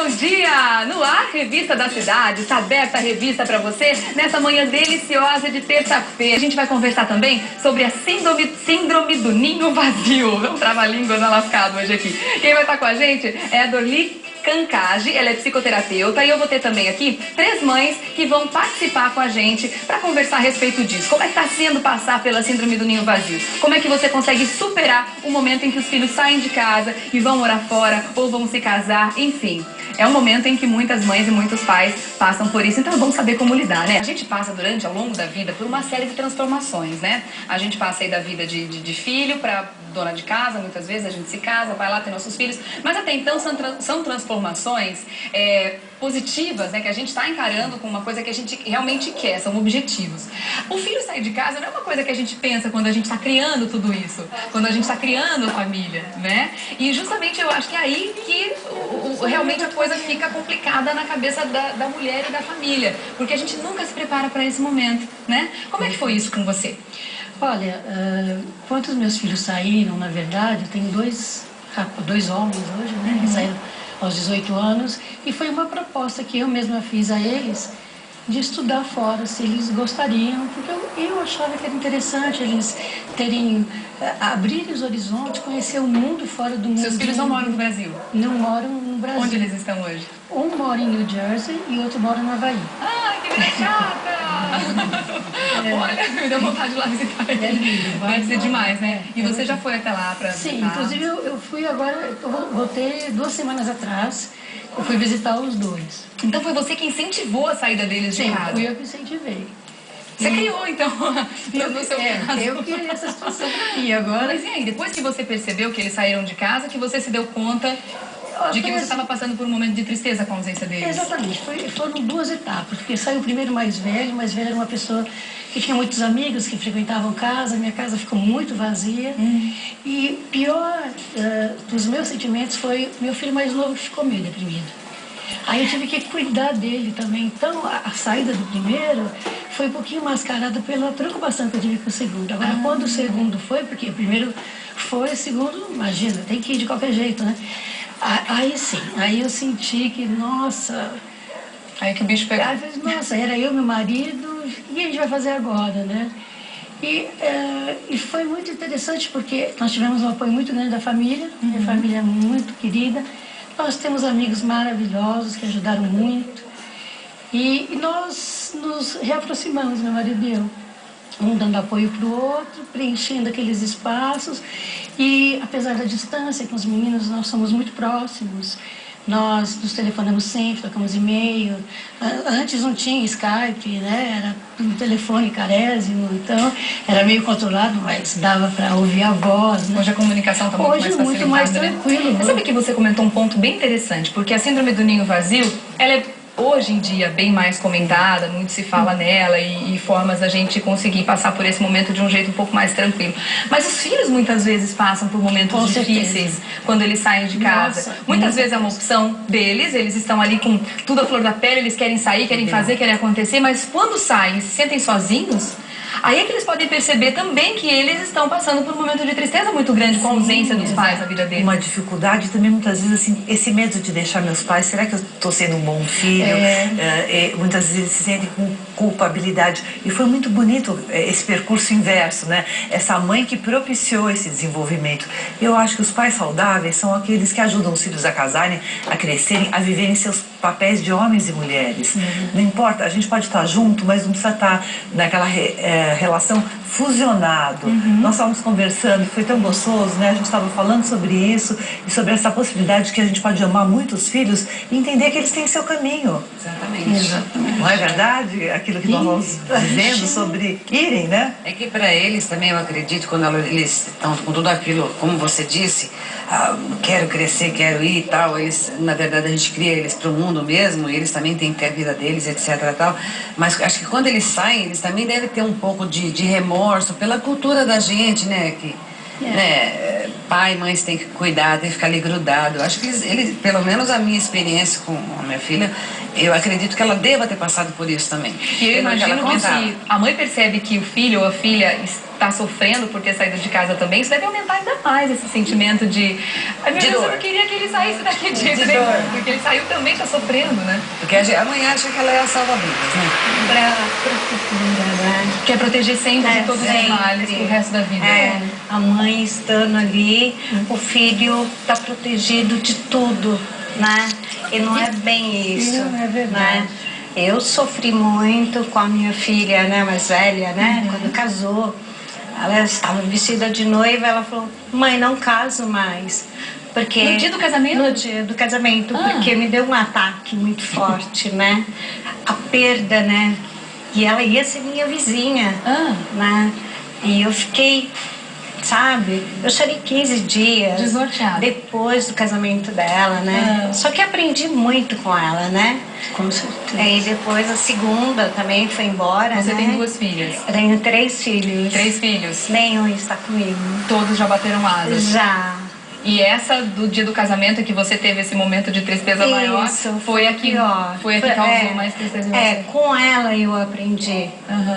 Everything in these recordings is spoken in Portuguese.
bom dia! No ar, Revista da Cidade, está aberta a revista para você nessa manhã deliciosa de terça-feira. A gente vai conversar também sobre a síndrome do ninho vazio. Vamos travar língua na lascada hoje aqui. Quem vai estar com a gente é a Dorli Cancage, ela é psicoterapeuta, e eu vou ter também aqui 3 mães que vão participar com a gente para conversar a respeito disso. Como é que está sendo passar pela síndrome do ninho vazio? Como é que você consegue superar o momento em que os filhos saem de casa e vão morar fora ou vão se casar, enfim. É um momento em que muitas mães e muitos pais passam por isso, então é bom saber como lidar, né? A gente passa ao longo da vida, por uma série de transformações, né? A gente passa aí da vida de filho para dona de casa, muitas vezes a gente se casa, vai lá ter nossos filhos, mas até então são transformações positivas, né? Que a gente está encarando com uma coisa que a gente realmente quer, são objetivos. O filho sair de casa não é uma coisa que a gente pensa quando a gente está criando tudo isso, quando a gente está criando a família, né? E justamente eu acho que é aí que realmente a coisa fica complicada na cabeça da mulher e da família, porque a gente nunca se prepara para esse momento, né? Como é que foi isso com você? Olha, quando os meus filhos saíram, na verdade, eu tenho dois homens hoje, né, que saíram aos 18 anos, e foi uma proposta que eu mesma fiz a eles de estudar fora, se eles gostariam, porque eu achava que era interessante eles abrirem os horizontes, conhecer o mundo fora do mundo. Seus filhos não moram no Brasil? Não moram no Brasil. Onde eles estão hoje? Um mora em New Jersey e outro mora no Havaí. Ai, que chata! Olha, me deu vontade de ir lá visitar ele. É lindo. Deve ser demais, né? E você já foi até lá para visitar? Sim, inclusive eu fui agora, eu voltei 2 semanas atrás, eu fui visitar os dois. Então foi você que incentivou a saída deles de casa? Sim, fui eu que incentivei. Você criou, então, no seu caso. Eu criei essa situação pra mim agora. Mas e aí, depois que você percebeu que eles saíram de casa, que você se deu conta de que você estava passando por um momento de tristeza com a ausência deles? Exatamente, foram 2 etapas, porque saiu primeiro o mais velho era uma pessoa que tinha muitos amigos que frequentavam casa, minha casa ficou muito vazia. E pior dos meus sentimentos foi meu filho mais novo que ficou meio deprimido. Aí eu tive que cuidar dele também. Então, a saída do primeiro foi um pouquinho mascarada pela preocupação que eu tive com o segundo. Agora, quando o segundo foi, porque o primeiro foi, o segundo, imagina, tem que ir de qualquer jeito, né? Aí sim, aí eu senti que, nossa... Aí que o bicho pegou. Aí eu falei, nossa, era eu, meu marido, e a gente vai fazer agora, né? E foi muito interessante porque nós tivemos um apoio muito grande da família, minha família é muito querida. Nós temos amigos maravilhosos que ajudaram muito. E nós nos reaproximamos, meu marido e eu. Um dando apoio para o outro, preenchendo aqueles espaços. E apesar da distância com os meninos, nós somos muito próximos. Nós nos telefonamos sempre, tocamos e-mail. Antes não tinha Skype, né? Era um telefone carésimo, então era meio controlado, mas dava para ouvir a voz, né? Hoje a comunicação está muito mais facilitada, muito mais tranquilo. Né? Você sabe que você comentou um ponto bem interessante, porque a síndrome do ninho vazio, ela é hoje em dia bem mais comentada, muito se fala nela e formas da gente conseguir passar por esse momento de um jeito um pouco mais tranquilo. Mas os filhos muitas vezes passam por momentos difíceis quando eles saem de casa. Muitas vezes é uma opção deles, eles estão ali com tudo à flor da pele, eles querem sair, querem fazer, querem acontecer, mas quando saem e se sentem sozinhos, aí é que eles podem perceber também que eles estão passando por um momento de tristeza muito grande com a ausência dos pais na vida deles. Uma dificuldade também, muitas vezes, assim, esse medo de deixar meus pais, será que eu estou sendo um bom filho? Muitas vezes eles se sentem com culpabilidade. E foi muito bonito esse percurso inverso, né? Essa mãe que propiciou esse desenvolvimento. Eu acho que os pais saudáveis são aqueles que ajudam os filhos a casarem, a crescerem, a viverem seus papéis de homens e mulheres. Não importa, a gente pode estar junto, mas não precisa estar naquela relação fusionado. Nós estávamos conversando, foi tão gostoso, né? A gente estava falando sobre isso e sobre essa possibilidade que a gente pode amar muitos filhos e entender que eles têm seu caminho. Exatamente. Não é verdade? Aquilo que nós vamos dizendo sobre irem, né? É que para eles também, eu acredito, quando eles estão com tudo aquilo, como você disse, quero crescer, quero ir e tal, eles, na verdade, a gente cria eles para o mundo mesmo, e eles também têm que ter a vida deles, etc. Tal. Mas acho que quando eles saem, eles também devem ter um pouco de remorso pela cultura da gente, né? Que, né, pai e mãe têm que cuidar, tem que ficar ali grudado. Acho que eles, pelo menos a minha experiência com a minha filha, eu acredito que ela deva ter passado por isso também. E eu imagino que se a mãe percebe que o filho ou a filha tá sofrendo por ter saído de casa também, isso deve aumentar ainda mais esse sentimento de... Ai, meu Deus, eu não queria que ele saísse daqui de jeito nenhum, porque ele saiu também, tá sofrendo, né? Porque a mãe acha que ela é a salva-vidas, né? Pra proteger, né? Quer proteger sempre de todos os males pro resto da vida. A mãe estando ali, o filho está protegido de tudo, né? E não é bem isso. Não, é verdade. Né? Eu sofri muito com a minha filha, né, mais velha, né? Quando casou, ela estava vestida de noiva, ela falou: mãe, não caso mais. Porque No dia do casamento? No dia do casamento, porque me deu um ataque muito forte, né? A perda, né? E ela ia ser minha vizinha, né? E eu fiquei, sabe? Eu chorei 15 dias. Desnorteada. Depois do casamento dela, né? Só que aprendi muito com ela, né? Com certeza. E depois a segunda também foi embora, Você né? tem 2 filhas. Eu tenho 3 filhos. 3 filhos. Nenhum está comigo. Todos já bateram asas. Já. E essa do dia do casamento, que você teve esse momento de tristeza maior, Isso, foi a que pior. foi a que causou mais tristeza em você. Com ela eu aprendi.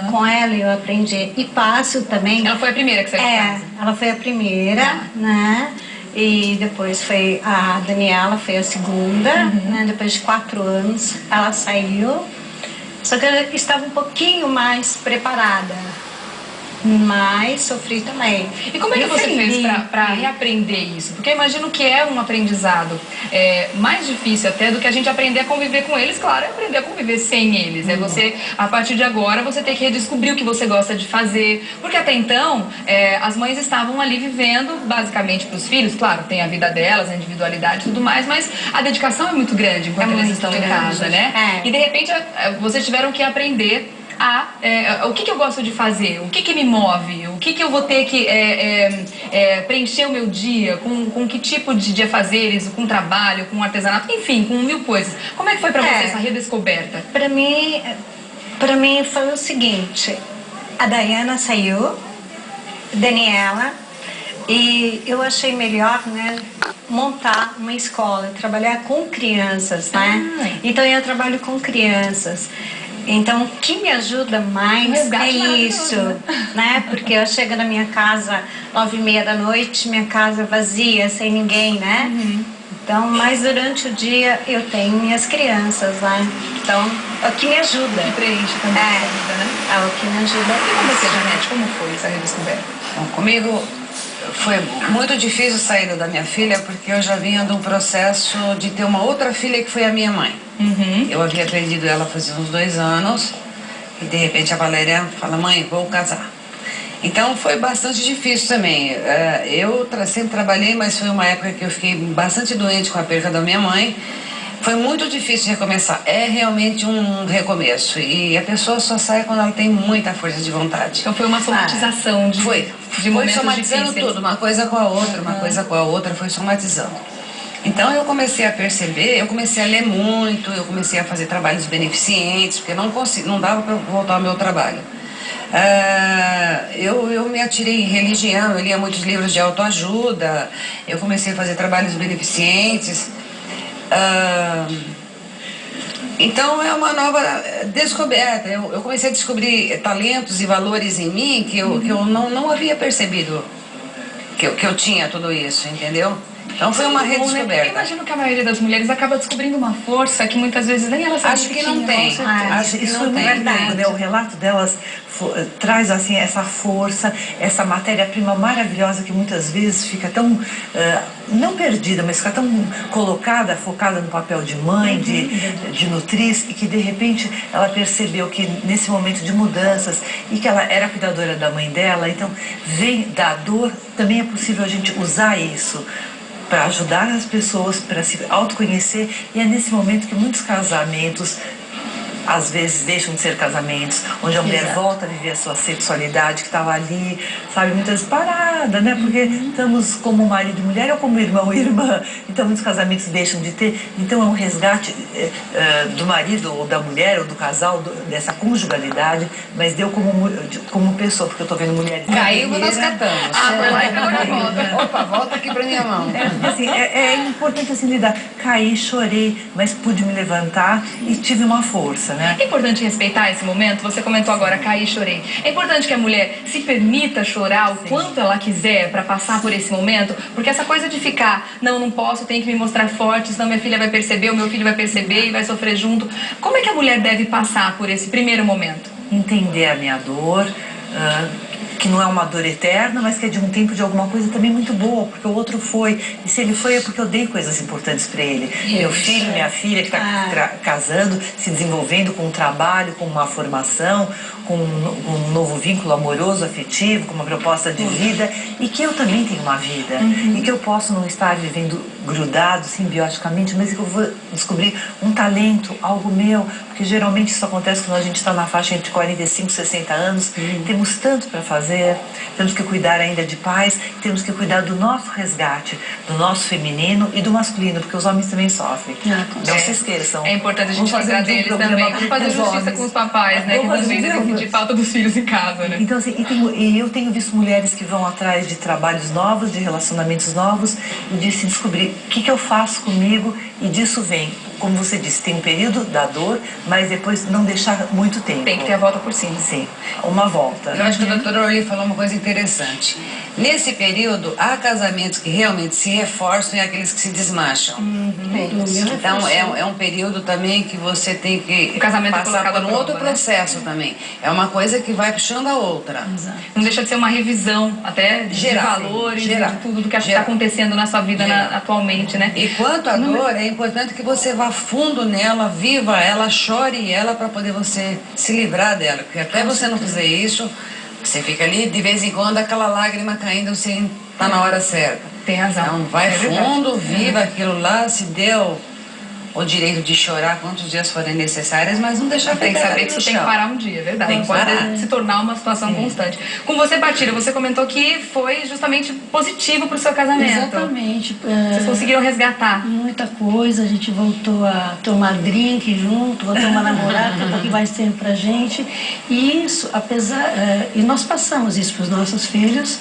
Com ela eu aprendi. E passo também. Ela foi a primeira que saiu de casa. Ela foi a primeira, né? E depois foi a Daniela, foi a segunda, né? Depois de 4 anos ela saiu. Só que ela estava um pouquinho mais preparada. Mas sofri também. E como é que você fez pra reaprender isso? Porque eu imagino que é um aprendizado mais difícil até do que a gente aprender a conviver com eles. Claro, é aprender a conviver sem eles. É você, a partir de agora, você ter que redescobrir o que você gosta de fazer. Porque até então, as mães estavam ali vivendo basicamente pros filhos. Claro, tem a vida delas, a individualidade e tudo mais, mas a dedicação é muito grande enquanto eles estão em casa, né? E de repente, vocês tiveram que aprender o que eu gosto de fazer, o que me move, o que eu vou ter que preencher o meu dia, com que tipo de afazeres, com trabalho, com artesanato, enfim, com 1000 coisas. Como é que foi pra você essa redescoberta? Pra mim foi o seguinte: a Dayana saiu, Daniela, e eu achei melhor, né, montar uma escola, trabalhar com crianças, né? Então eu trabalho com crianças. Então, o que me ajuda mais é isso, né? Porque eu chego na minha casa 9h30 da noite, minha casa vazia, sem ninguém, né? Então, mas durante o dia eu tenho minhas crianças, né? Então, é o que me ajuda. Que preenche também a vida, né? É o que me ajuda. E com você, Janete, como foi essa redescoberta? Bom, comigo foi muito difícil sair da minha filha, porque eu já vinha de um processo de ter uma outra filha que foi a minha mãe. Eu havia perdido ela fazia uns 2 anos e de repente a Valéria fala: mãe, vou casar. Então foi bastante difícil também. Eu sempre trabalhei, mas foi uma época que eu fiquei bastante doente com a perda da minha mãe. Foi muito difícil recomeçar. É realmente um recomeço. E a pessoa só sai quando ela tem muita força de vontade. Então foi uma somatização de momentos somatizando difíceis. tudo, uma coisa com a outra, uma coisa com a outra, foi somatizando. Então eu comecei a perceber, eu comecei a ler muito, eu comecei a fazer trabalhos beneficentes, porque não dava para voltar ao meu trabalho. Eu me atirei em religião, eu lia muitos livros de autoajuda, eu comecei a fazer trabalhos beneficentes. Então é uma nova descoberta. Eu comecei a descobrir talentos e valores em mim que eu não havia percebido que eu tinha tudo isso, entendeu? Então foi uma redescoberta. Eu imagino que a maioria das mulheres acaba descobrindo uma força que muitas vezes nem elas sabem. Acho que não tem. Acho que isso não é tem. verdade, né? O relato delas traz assim essa força, essa matéria-prima maravilhosa que muitas vezes fica tão não perdida, mas fica tão colocada, focada no papel de mãe, de nutriz, e que de repente ela percebeu que nesse momento de mudanças e que ela era cuidadora da mãe dela, então vem da dor, também é possível a gente usar isso para ajudar as pessoas, para se autoconhecer, e é nesse momento que muitos casamentos às vezes deixam de ser casamentos, onde a mulher volta a viver a sua sexualidade que estava ali, sabe, muitas vezes parada, né? Porque estamos como marido e mulher ou como irmão e irmã, então muitos casamentos deixam de ter. Então é um resgate do marido ou da mulher ou do casal, dessa conjugalidade, mas deu como pessoa, porque eu estou vendo mulheres... Caiu, nós catamos. Foi lá e agora volta. Opa, volta aqui pra minha mão. Assim, é importante assim lidar. Caí, chorei, mas pude me levantar e tive uma força, né? né? É importante respeitar esse momento. Você comentou agora, caí e chorei. É importante que a mulher se permita chorar o quanto ela quiser para passar por esse momento, porque essa coisa de ficar, não posso, tenho que me mostrar forte, senão minha filha vai perceber, o meu filho vai perceber e vai sofrer junto. Como é que a mulher deve passar por esse primeiro momento? Entender a minha dor, que não é uma dor eterna, mas que é de um tempo de alguma coisa também muito boa, porque o outro foi. E se ele foi, é porque eu dei coisas importantes para ele. Meu filho, minha filha, que está casando, se desenvolvendo com um trabalho, com uma formação, com um novo vínculo amoroso, afetivo, com uma proposta de vida, e que eu também tenho uma vida. E que eu posso não estar vivendo grudado, simbioticamente, mas que eu vou descobrir um talento, algo meu, porque geralmente isso acontece quando a gente está na faixa entre 45 e 60 anos, temos tanto para fazer, temos que cuidar ainda de pais, temos que cuidar do nosso resgate, do nosso feminino e do masculino, porque os homens também sofrem. Não se esqueçam. É importante a gente lembrar deles também. Vamos fazer justiça com os papais, né? Que às vezes eles sentem falta dos filhos em casa, né? Então, assim, e eu tenho visto mulheres que vão atrás de trabalhos novos, de relacionamentos novos, e de se descobrir o que eu faço comigo, e disso vem, como você disse, tem um período da dor, mas depois não deixar muito tempo. Tem que ter a volta por cima. Sim, uma volta. Eu acho que a doutora Orly falou uma coisa interessante. Nesse período, há casamentos que realmente se reforçam e aqueles que se desmancham. Então, é um período também que você tem que passar por um outro processo também. É uma coisa que vai puxando a outra. Exato. Não deixa de ser uma revisão até de valores, de tudo do que está acontecendo na sua vida atualmente, né? E quanto à dor, é importante que você vá fundo nela, viva ela, chore ela para poder você se livrar dela. Porque até você não fazer isso, você fica ali, de vez em quando, aquela lágrima caindo, você tá na hora certa. Tem razão. Então, vai fundo, viva aquilo lá, se deu o direito de chorar quantos dias forem necessários, mas não deixar Tem que saber que isso tem que parar um dia, é verdade. Tem que pode se tornar uma situação constante. Com você, Batira, você comentou que foi justamente positivo para o seu casamento. Exatamente. Vocês conseguiram resgatar. Muita coisa, a gente voltou a tomar drink junto, voltamos a namorar, tem um pouquinho mais tempo pra gente. E isso, e nós passamos isso para os nossos filhos,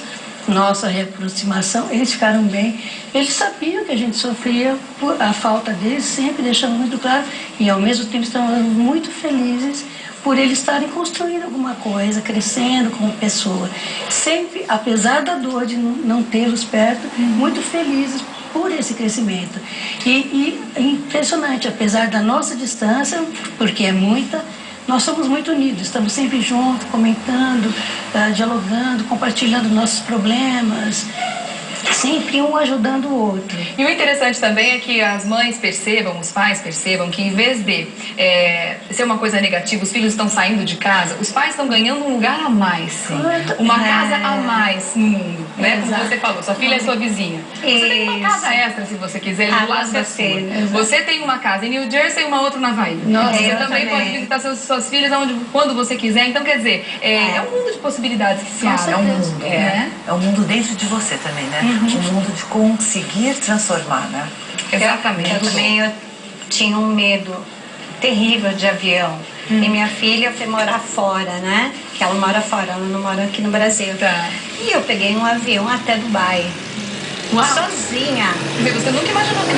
nossa reaproximação, eles ficaram bem. Eles sabiam que a gente sofria por a falta deles, sempre deixando muito claro, e ao mesmo tempo estamos muito felizes por eles estarem construindo alguma coisa, crescendo como pessoa. Sempre, apesar da dor de não tê-los perto, muito felizes por esse crescimento. E impressionante, apesar da nossa distância, porque é muita, nós somos muito unidos, estamos sempre juntos, comentando, dialogando, compartilhando nossos problemas, sempre um ajudando o outro. E o interessante também é que as mães percebam, os pais percebam que em vez de ser uma coisa negativa, os filhos estão saindo de casa, os pais estão ganhando um lugar a mais, uma casa a mais no mundo, né? Como você falou, sua filha é sua vizinha. Você tem uma casa extra, se você quiser, do lado da sua. Você tem uma casa em New Jersey e uma outra na Havaí. Você também pode visitar suas filhas quando você quiser. Então, quer dizer, é um mundo de possibilidades que se abre. É um mundo dentro de você também, né? Um mundo de conseguir transformar, né? Exatamente. Eu também tinha um medo terrível de avião. E minha filha foi morar fora, né? Que ela mora fora, ela não mora aqui no Brasil. E eu peguei um avião até Dubai. Uau. Sozinha. Você nunca imaginou que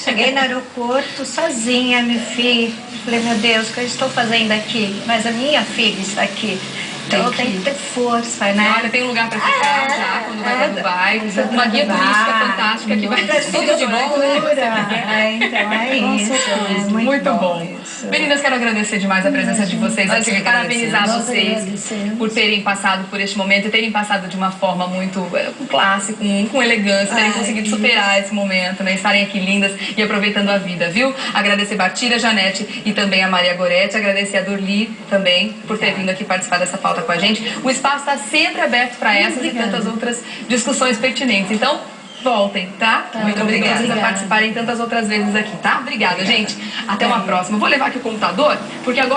Cheguei no aeroporto sozinha, meu filho. Falei, meu Deus, o que eu estou fazendo aqui? Mas a minha filha está aqui. Então eu tenho que ter força, né? Olha, tem um lugar para ficar já quando vai para Dubai. Uma guia turística fantástica que vai tudo de bom. Então é isso. É muito bom. Meninas, quero agradecer demais a presença de vocês aqui. Parabenizar vocês por terem passado por este momento e terem passado de uma forma muito clássica, com elegância, terem conseguido superar esse momento, né? Estarem aqui lindas e aproveitando a vida, viu? Agradecer Batira, Janete e também a Maria Goretti. Agradecer a Dorli também por ter vindo aqui participar dessa pauta com a gente. O espaço está sempre aberto para essas e tantas outras discussões pertinentes. Então, voltem, tá? Muito obrigada por participarem tantas outras vezes aqui, tá? Obrigada, gente. Até uma próxima. Vou levar aqui o computador, porque agora